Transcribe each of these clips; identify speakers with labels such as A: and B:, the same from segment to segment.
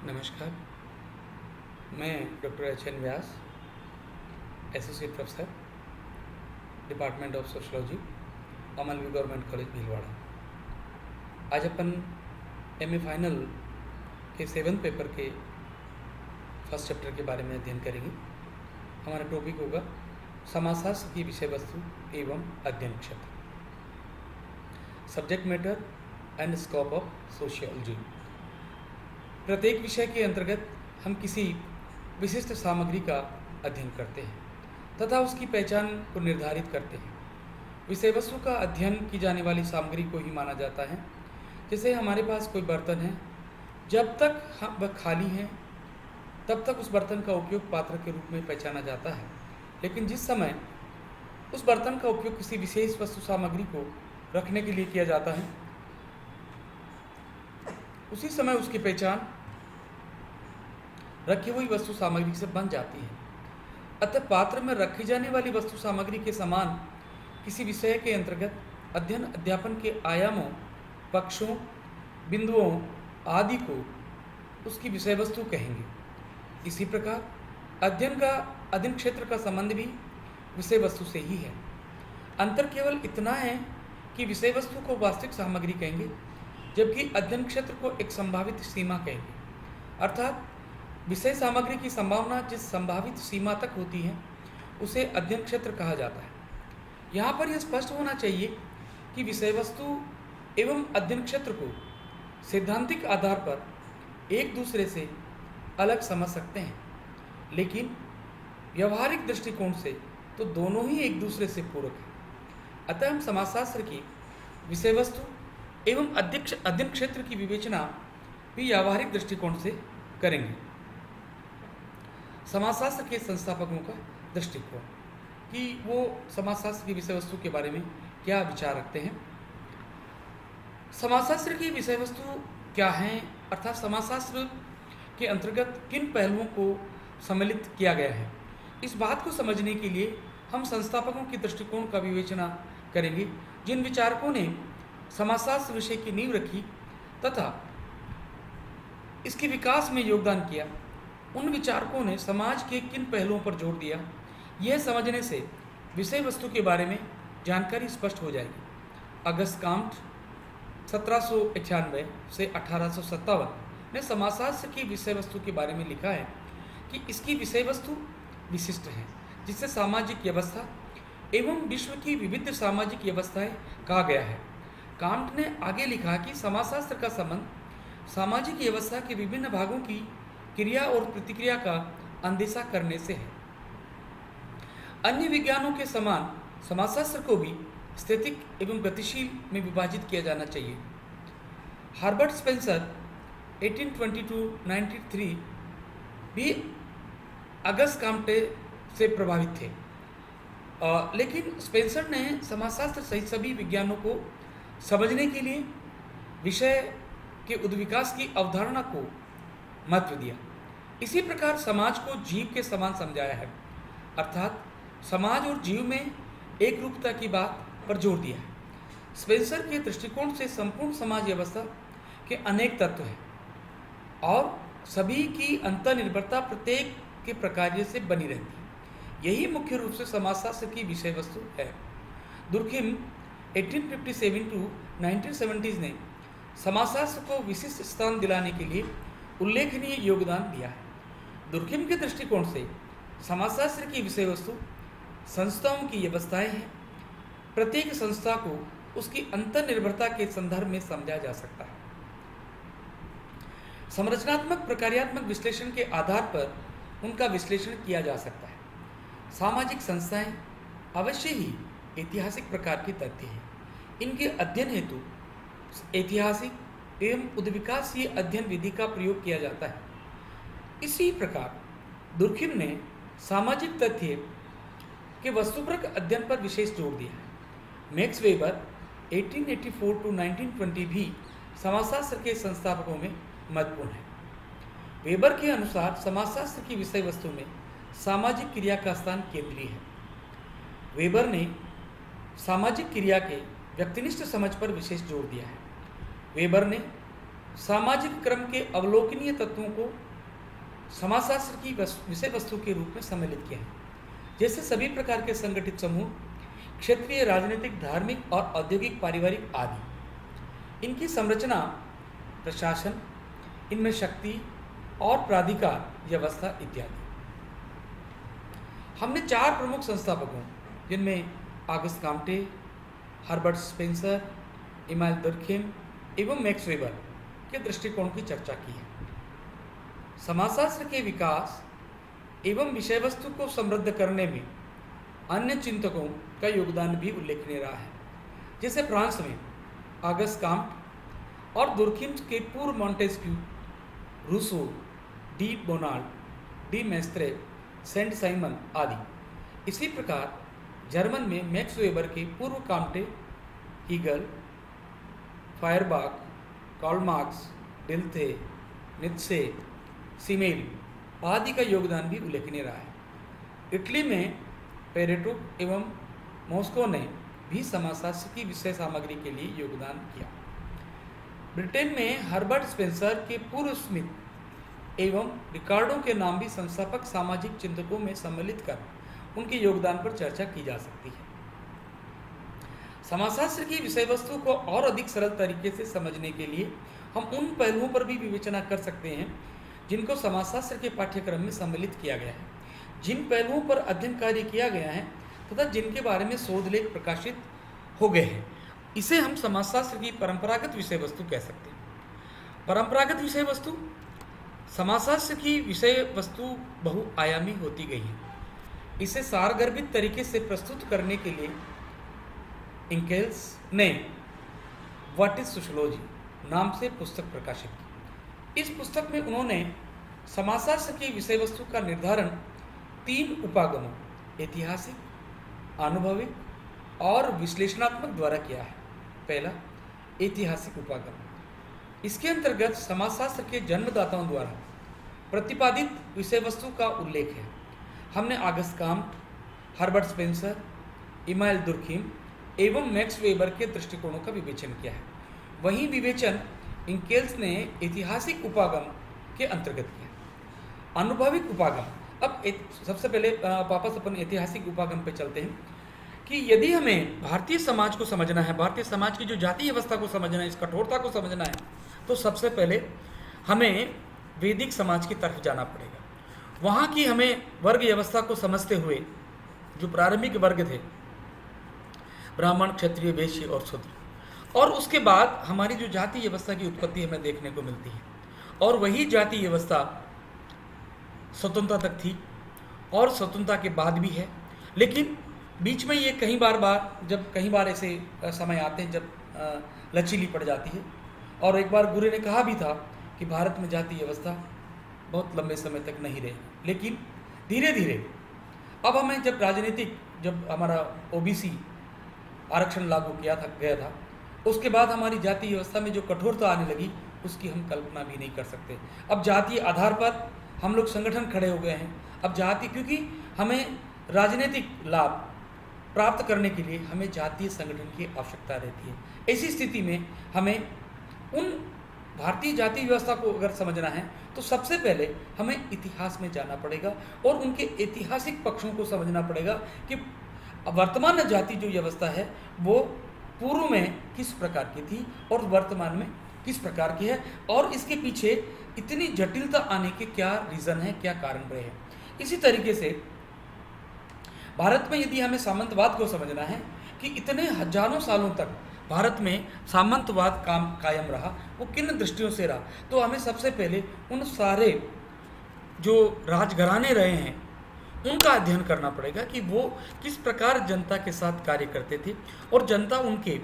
A: नमस्कार। मैं doctor H N Vyas, associate professor, department of sociology, अमलवी गवर्नमेंट कॉलेज भीलवाड़ा। आज अपन एमए फाइनल के 7th पेपर के फर्स्ट चैप्टर के बारे में अध्ययन करेंगे। हमारा टॉपिक होगा समाजशास्त्र की विषय वस्तु एवं अध्ययन क्षेत्र, subject matter and scope of sociology. प्रत्येक विषय के अंतर्गत हम किसी विशिष्ट सामग्री का अध्ययन करते हैं तथा उसकी पहचान को निर्धारित करते हैं। विषय वस्तु का अध्ययन की जाने वाली सामग्री को ही माना जाता है। जैसे हमारे पास कोई बर्तन है, जब तक वह खाली है तब तक उस बर्तन का उपयोग पात्र के रूप में पहचाना जाता है, लेकिन जिस समय उस बर्तन का उपयोग किसी विशेष वस्तु सामग्री को रखने के लिए किया जाता है, उसी समय उसकी पहचान रखी हुई वस्तु सामग्री से बन जाती है। अतः पात्र में रखी जाने वाली वस्तु सामग्री के समान किसी विषय के अंतर्गत अध्ययन अध्यापन के आयामों, पक्षों, बिंदुओं आदि को उसकी विषय वस्तु कहेंगे। इसी प्रकार अध्ययन क्षेत्र का संबंध भी विषय वस्तु से ही है। अंतर केवल इतना है कि विषय वस्तु को वास्तविक सामग्री कहेंगे, जबकि अध्ययन क्षेत्र को एक संभावित सीमा कहेंगे। अर्थात विषय सामग्री की संभावना जिस संभावित सीमा तक होती है उसे अध्ययन क्षेत्र कहा जाता है। यहाँ पर यह स्पष्ट होना चाहिए कि विषय वस्तु एवं अध्ययन क्षेत्र को सैद्धांतिक आधार पर एक दूसरे से अलग समझ सकते हैं, लेकिन व्यवहारिक दृष्टिकोण से तो दोनों ही एक दूसरे से पूरक हैं। अतः हम समाजशास्त्र की विषय वस्तु एवं अध्ययन क्षेत्र की विवेचना भी व्यावहारिक दृष्टिकोण से करेंगे। समाजशास्त्र के संस्थापकों का दृष्टिकोण कि वो समाजशास्त्र की विषय वस्तु के बारे में क्या विचार रखते हैं। समाजशास्त्र की विषय वस्तु क्या हैं, अर्थात समाजशास्त्र के अंतर्गत किन पहलुओं को सम्मिलित किया गया है, इस बात को समझने के लिए हम संस्थापकों के दृष्टिकोण का विवेचना करेंगे। जिन विचारकों ने समाजशास्त्र विषय की नींव रखी तथा इसके विकास में योगदान किया, उन विचारकों ने समाज के किन पहलुओं पर जोर दिया, यह समझने से विषय वस्तु के बारे में जानकारी स्पष्ट हो जाएगी। अगस्त काम्ट 1791 से 1857 ने समाजशास्त्र की विषय वस्तु के बारे में लिखा है कि इसकी विषय वस्तु विशिष्ट है, जिससे सामाजिक व्यवस्था एवं विश्व की विविध सामाजिक व्यवस्थाएं कहा गया है। काम्ट ने आगे लिखा कि समाजशास्त्र का संबंध सामाजिक व्यवस्था के विभिन्न भागों की क्रिया और प्रतिक्रिया का अंदेशा करने से है। अन्य विज्ञानों के समान समाजशास्त्र को भी स्थैतिक एवं गतिशील में विभाजित किया जाना चाहिए। हार्बर्ट स्पेंसर 1822-93 भी अगस्त काम्टे से प्रभावित थे, लेकिन स्पेंसर ने समाजशास्त्र सहित सभी विज्ञानों को समझने के लिए विषय के उद्विकास की अवधारणा को महत्व दिया। इसी प्रकार समाज को जीव के समान समझाया है, अर्थात समाज और जीव में एक रूपता की बात पर जोर दिया है। स्पेंसर के दृष्टिकोण से संपूर्ण समाज व्यवस्था के अनेक तत्व हैं और सभी की अंतर्निर्भरता प्रत्येक के प्रकार्य से बनी रहती है। यही मुख्य रूप से समाजशास्त्र की विषय वस्तु है। दुर्खिम 1857-1970 ने समाजशास्त्र को विशिष्ट स्थान दिलाने के लिए उल्लेखनीय योगदान दिया है। दुर्खिम के दृष्टिकोण से समाजशास्त्र की विषय वस्तु संस्थाओं की व्यवस्थाएं हैं। प्रत्येक संस्था को उसकी अंतर्निर्भरता के संदर्भ में समझा जा सकता है। संरचनात्मक प्रकार्यात्मक विश्लेषण के आधार पर उनका विश्लेषण किया जा सकता है। सामाजिक संस्थाएं अवश्य ही ऐतिहासिक प्रकार की तथ्य हैं। इनके अध्ययन हेतु ऐतिहासिक एवं उद्विकासीय अध्ययन विधि का प्रयोग किया जाता है। इसी प्रकार दुर्खिम ने सामाजिक तथ्य के वस्तुपरक अध्ययन पर विशेष जोर दिया है। मैक्स वेबर 1884-1920 भी समाजशास्त्र के संस्थापकों में महत्वपूर्ण है। वेबर के अनुसार समाजशास्त्र की विषय वस्तु में सामाजिक क्रिया का स्थान केंद्रीय है। वेबर ने सामाजिक क्रिया के व्यक्तिनिष्ठ समझ पर विशेष जोर दिया है। वेबर ने सामाजिक क्रम के अवलोकनीय तत्वों को समाजशास्त्र की विषय वस्तु के रूप में सम्मिलित किया है, जैसे सभी प्रकार के संगठित समूह, क्षेत्रीय, राजनीतिक, धार्मिक और औद्योगिक, पारिवारिक आदि। इनकी संरचना, प्रशासन, इनमें शक्ति और प्राधिकार व्यवस्था इत्यादि। हमने 4 प्रमुख संस्थापकों, जिनमें Auguste Comte, Herbert Spencer, Emmanuel Durkheim एवं मैक्स वेबर के दृष्टिकोण की चर्चा की है। समाजशास्त्र के विकास एवं विषय वस्तु को समृद्ध करने में अन्य चिंतकों का योगदान भी उल्लेखनीय रहा है, जैसे फ्रांस में ऑगस्ट काम्ट और दुर्खिम के पूर्व Montesquieu, Rousseau, de Bonald, de Maistre, Saint Simon आदि। इसी प्रकार जर्मन में मैक्स वेबर के पूर्व Comte, Hegel, Feuerbach, Karl Marx, Dilthey, Nietzsche, Simmel आदि का योगदान भी उल्लेखनीय रहा है। इटली में पेरेटो एवं मॉस्को ने भी समाजशास्त्र की विषय सामग्री के लिए योगदान किया। ब्रिटेन में हर्बर्ट स्पेंसर के पूर्व स्मिथ एवं रिकार्डो के नाम भी संस्थापक सामाजिक चिंतकों में सम्मिलित कर उनके योगदान पर चर्चा की जा सकती है। समाजशास्त्र की विषय वस्तु को और अधिक सरल तरीके से समझने के लिए हम उन पहलुओं पर भी विवेचना कर सकते हैं जिनको समाजशास्त्र के पाठ्यक्रम में सम्मिलित किया गया है, जिन पहलुओं पर अध्ययन कार्य किया गया है तथा जिनके बारे में शोध लेख प्रकाशित हो गए हैं। इसे हम समाजशास्त्र की परंपरागत विषय वस्तु कह सकते हैं। परंपरागत विषय वस्तु, समाजशास्त्र की विषय वस्तु बहुआयामी होती गई है। इसे सारगर्भित तरीके से प्रस्तुत करने के लिए इंकेल्स ने व्हाट इज सोशियोलॉजी नाम से पुस्तक प्रकाशित की। इस पुस्तक में उन्होंने समाजशास्त्र की विषय वस्तु का निर्धारण 3 उपागमों, ऐतिहासिक, आनुभविक और विश्लेषणात्मक द्वारा किया है। पहला, ऐतिहासिक उपागम। इसके अंतर्गत समाजशास्त्र के जन्मदाताओं द्वारा प्रतिपादित विषय वस्तु का उल्लेख है। हमने Auguste Comte, Herbert Spencer, Emmanuel Durkheim एवं मैक्स वेबर के दृष्टिकोणों का विवेचन किया है। वहीं विवेचन इंकेल्स ने ऐतिहासिक उपागम के अंतर्गत किया। अनुभविक उपागम, अब सबसे पहले वापस अपन ऐतिहासिक उपागम पे चलते हैं कि यदि हमें भारतीय समाज को समझना है, भारतीय समाज की जो जातीय व्यवस्था को समझना है, इस कठोरता को समझना है, तो सबसे पहले हमें वैदिक समाज की तरफ जाना पड़ेगा। वहाँ की हमें वर्ग व्यवस्था को समझते हुए जो प्रारंभिक वर्ग थे, ब्राह्मण, क्षत्रिय, वैश्य और शूद्र, और उसके बाद हमारी जो जाति व्यवस्था की उत्पत्ति हमें देखने को मिलती है। और वही जाति व्यवस्था स्वतंत्रता तक थी और स्वतंत्रता के बाद भी है, लेकिन बीच में ये कई बार ऐसे समय आते हैं जब लचीली पड़ जाती है। और एक बार गुरु ने कहा भी था कि भारत में जाति व्यवस्था बहुत लंबे समय तक नहीं रही, लेकिन धीरे धीरे अब हमें जब हमारा ओबीसी आरक्षण लागू गया था, उसके बाद हमारी जाति व्यवस्था में जो कठोरता आने लगी उसकी हम कल्पना भी नहीं कर सकते। अब जातीय आधार पर हम लोग संगठन खड़े हो गए हैं। अब जाति, क्योंकि हमें राजनीतिक लाभ प्राप्त करने के लिए हमें जातीय संगठन की आवश्यकता रहती है। ऐसी स्थिति में हमें उन भारतीय जाति व्यवस्था को अगर समझना है तो सबसे पहले हमें इतिहास में जाना पड़ेगा और उनके ऐतिहासिक पक्षों को समझना पड़ेगा कि वर्तमान जाति जो व्यवस्था है वो पूर्व में किस प्रकार की थी और वर्तमान में किस प्रकार की है, और इसके पीछे इतनी जटिलता आने के क्या रीज़न है, क्या कारण रहे हैं। इसी तरीके से भारत में यदि हमें सामंतवाद को समझना है कि इतने हजारों सालों तक भारत में सामंतवाद कायम रहा, वो किन दृष्टियों से रहा, तो हमें सबसे पहले उन सारे जो राजघराने रहे हैं उनका अध्ययन करना पड़ेगा कि वो किस प्रकार जनता के साथ कार्य करते थे और जनता उनके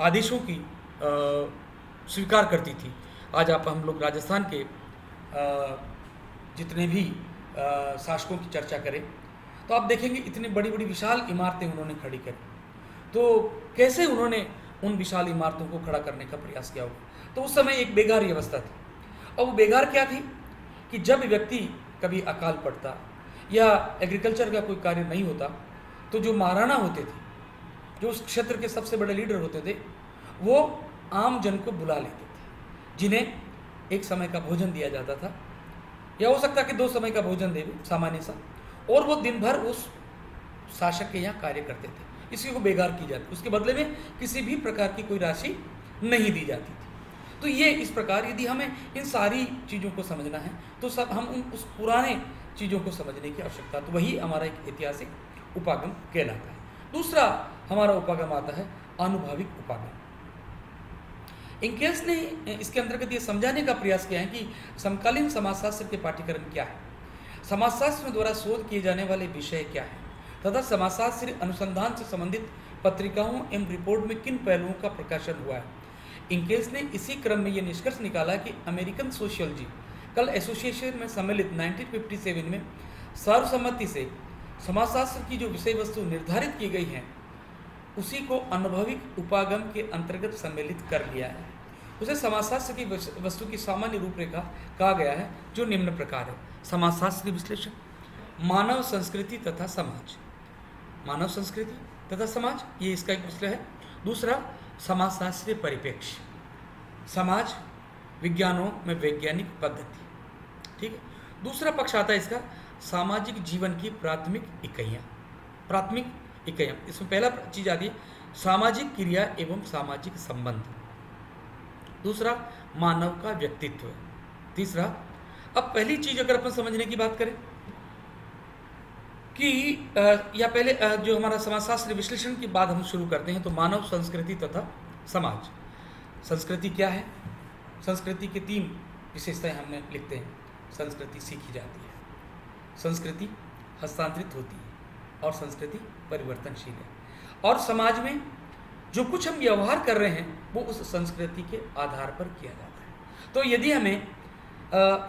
A: आदेशों की स्वीकार करती थी। आज हम लोग राजस्थान के जितने भी शासकों की चर्चा करें तो आप देखेंगे इतनी बड़ी बड़ी विशाल इमारतें उन्होंने खड़ी करी, तो कैसे उन्होंने उन विशाल इमारतों को खड़ा करने का प्रयास किया होगा। तो उस समय एक बेगार व्यवस्था थी, और वो बेगार क्या थी कि जब व्यक्ति कभी अकाल पड़ता या एग्रीकल्चर का कोई कार्य नहीं होता तो जो महाराणा होते थे, जो उस क्षेत्र के सबसे बड़े लीडर होते थे, वो आम जन को बुला लेते थे जिन्हें एक समय का भोजन दिया जाता था, या हो सकता है कि 2 समय का भोजन दे सामान्य सा, और वो दिन भर उस शासक के यहाँ कार्य करते थे। इसी को बेगार की जाती, उसके बदले में किसी भी प्रकार की कोई राशि नहीं दी जाती थी। तो ये इस प्रकार यदि हमें इन सारी चीज़ों को समझना है तो सब हम उस पुराने चीज़ों को समझने की आवश्यकता, तो वही हमारा एक ऐतिहासिक उपागम कहलाता है। दूसरा हमारा उपागम आता है आनुभाविक उपागम। इंकेल्स ने इसके अंतर्गत ये समझाने का प्रयास किया है कि समकालीन समाजशास्त्र के पाठ्यक्रम क्या है, समाजशास्त्र द्वारा शोध किए जाने वाले विषय क्या है, तथा समाजशास्त्री अनुसंधान से संबंधित पत्रिकाओं एवं रिपोर्ट में किन पहलुओं का प्रकाशन हुआ है। इंकेल्स ने इसी क्रम में यह निष्कर्ष निकाला कि अमेरिकन सोशियोलॉजिकल एसोसिएशन में सम्मिलित 1957 में सर्वसम्मति से समाजशास्त्र की जो विषय वस्तु निर्धारित की गई है उसी को अनुभविक उपागम के अंतर्गत सम्मिलित कर लिया है। उसे समाजशास्त्र की वस्तु की सामान्य रूपरेखा कहा गया है, जो निम्न प्रकार है। समाजशास्त्री विश्लेषण, मानव संस्कृति तथा समाज, मानव संस्कृति तथा समाज, ये इसका एक विषय है। दूसरा समाजशास्त्रीय परिप्रेक्ष्य, समाज विज्ञानों में वैज्ञानिक पद्धति, ठीक है। दूसरा पक्ष आता है इसका सामाजिक जीवन की प्राथमिक इकाइयाँ, इसमें पहला चीज आती है सामाजिक क्रिया एवं सामाजिक संबंध। दूसरा मानव का व्यक्तित्व। तीसरा, अब पहली चीज अगर अपन समझने की बात करें कि या पहले जो हमारा समाजशास्त्र विश्लेषण के बाद हम शुरू करते हैं, तो मानव संस्कृति तथा समाज। संस्कृति क्या है? संस्कृति के 3 विशेषताएं हमने लिखते हैं। संस्कृति सीखी जाती है, संस्कृति हस्तांतरित होती है, और संस्कृति परिवर्तनशील है। और समाज में जो कुछ हम व्यवहार कर रहे हैं वो उस संस्कृति के आधार पर किया जाता है। तो यदि हमें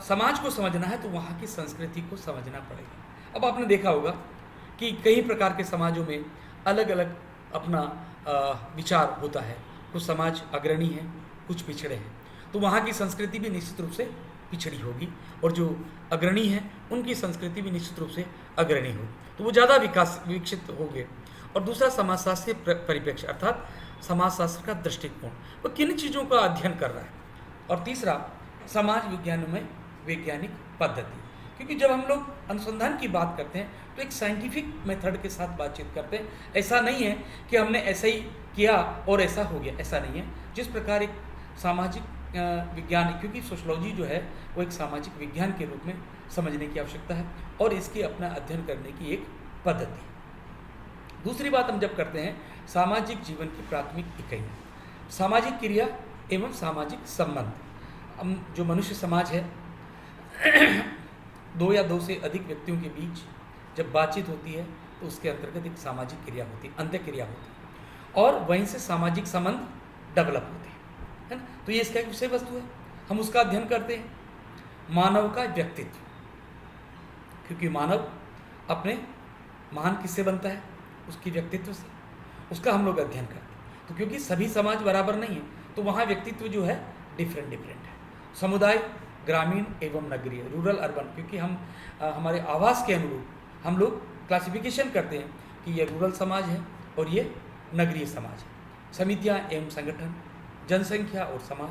A: समाज को समझना है तो वहाँ की संस्कृति को समझना पड़ेगा। अब आपने देखा होगा कि कई प्रकार के समाजों में अलग अलग अपना विचार होता है। कुछ समाज अग्रणी है, कुछ पिछड़े हैं, तो वहाँ की संस्कृति भी निश्चित रूप से पिछड़ी होगी, और जो अग्रणी हैं उनकी संस्कृति भी निश्चित रूप से अग्रणी होगी, तो वो ज़्यादा विकसित होंगे। और दूसरा समाजशास्त्रीय परिप्रेक्ष्य, अर्थात समाजशास्त्र का दृष्टिकोण, वो किन चीज़ों का अध्ययन कर रहा है। और तीसरा समाज विज्ञान में वैज्ञानिक पद्धति, क्योंकि जब हम लोग अनुसंधान की बात करते हैं तो एक साइंटिफिक मेथड के साथ बातचीत करते हैं। ऐसा नहीं है कि हमने ऐसा ही किया और ऐसा हो गया, ऐसा नहीं है। जिस प्रकार एक सामाजिक विज्ञान, क्योंकि सोशलॉजी जो है वो एक सामाजिक विज्ञान के रूप में समझने की आवश्यकता है, और इसकी अपना अध्ययन करने की एक पद्धति। दूसरी बात हम जब करते हैं सामाजिक जीवन की प्राथमिक इकाइयाँ, सामाजिक क्रिया एवं सामाजिक संबंध। हम जो मनुष्य समाज है 2 या 2 से अधिक व्यक्तियों के बीच जब बातचीत होती है तो उसके अंतर्गत एक सामाजिक क्रिया होती है, अंत्य क्रिया होती है, और वहीं से सामाजिक संबंध डेवलप होते हैं, है ना। तो ये इसका एक विषय वस्तु है, हम उसका अध्ययन करते हैं। मानव का व्यक्तित्व, क्योंकि मानव अपने महान किससे बनता है? उसकी व्यक्तित्व से, उसका हम लोग अध्ययन करते हैं। तो क्योंकि सभी समाज बराबर नहीं है, तो वहाँ व्यक्तित्व जो है डिफरेंट है। समुदाय ग्रामीण एवं नगरीय, रूरल अर्बन, क्योंकि हम हमारे आवास के अनुरूप हम लोग क्लासिफिकेशन करते हैं कि ये रूरल समाज है और ये नगरीय समाज है। समितियाँ एवं संगठन, जनसंख्या और समाज।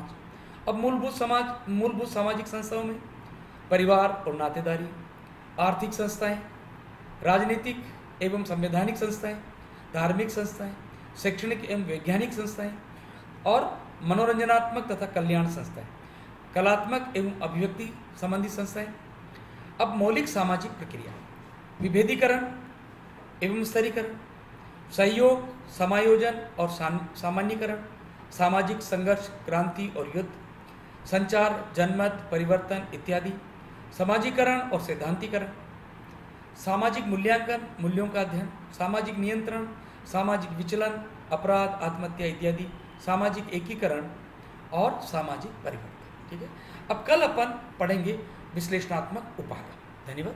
A: अब मूलभूत सामाजिक संस्थाओं में परिवार और नातेदारी, आर्थिक संस्थाएं, राजनीतिक एवं संवैधानिक संस्थाएं, धार्मिक संस्थाएं, शैक्षणिक एवं वैज्ञानिक संस्थाएं, और मनोरंजनात्मक तथा कल्याण संस्थाएं, कलात्मक एवं अभिव्यक्ति संबंधी संस्थाएं। अब मौलिक सामाजिक प्रक्रिया, विभेदीकरण एवं स्तरीकरण, सहयोग, समायोजन और सामान्यीकरण, सामाजिक संघर्ष, क्रांति और युद्ध, संचार, जनमत परिवर्तन इत्यादि, समाजीकरण और सैद्धांतिकरण, सामाजिक मूल्यांकन, मूल्यों का अध्ययन, सामाजिक नियंत्रण, सामाजिक विचलन, अपराध, आत्महत्या इत्यादि, सामाजिक एकीकरण और सामाजिक परिवर्तन। ठीक है, अब कल अपन पढ़ेंगे विश्लेषणात्मक उपागम। धन्यवाद।